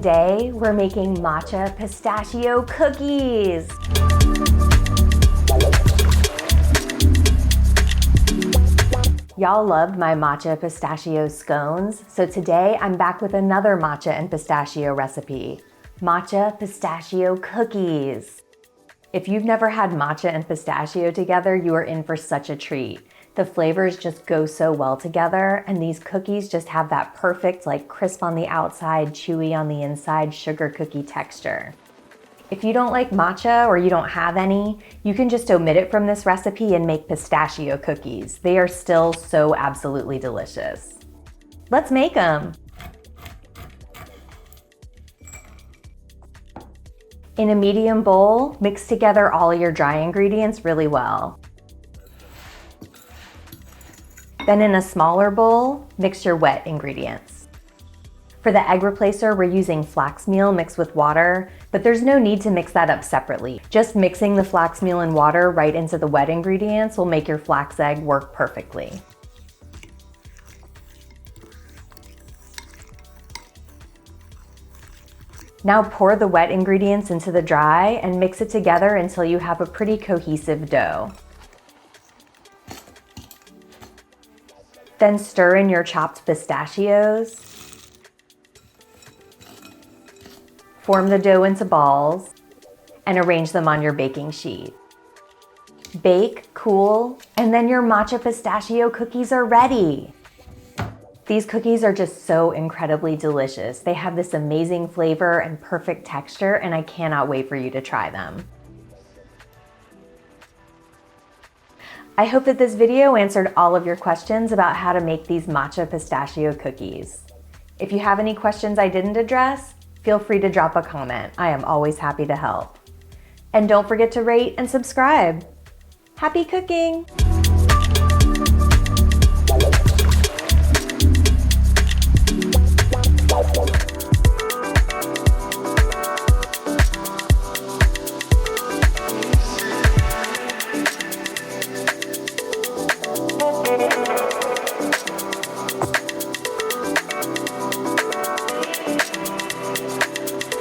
today we're making matcha pistachio cookies. Y'all loved my matcha pistachio scones, so today I'm back with another matcha and pistachio recipe, matcha pistachio cookies. If you've never had matcha and pistachio together, you are in for such a treat. The flavors just go so well together, and these cookies just have that perfect, like crisp on the outside, chewy on the inside, sugar cookie texture. If you don't like matcha or you don't have any, you can just omit it from this recipe and make pistachio cookies. They are still so absolutely delicious. Let's make them. In a medium bowl, mix together all your dry ingredients really well. Then in a smaller bowl, mix your wet ingredients. For the egg replacer, we're using flax meal mixed with water, but there's no need to mix that up separately. Just mixing the flax meal and water right into the wet ingredients will make your flax egg work perfectly. Now pour the wet ingredients into the dry and mix it together until you have a pretty cohesive dough. Then stir in your chopped pistachios. Form the dough into balls and arrange them on your baking sheet. Bake, cool, and then your matcha pistachio cookies are ready. These cookies are just so incredibly delicious. They have this amazing flavor and perfect texture, and I cannot wait for you to try them. I hope that this video answered all of your questions about how to make these matcha pistachio cookies. If you have any questions I didn't address, feel free to drop a comment. I am always happy to help. And don't forget to rate and subscribe. Happy cooking!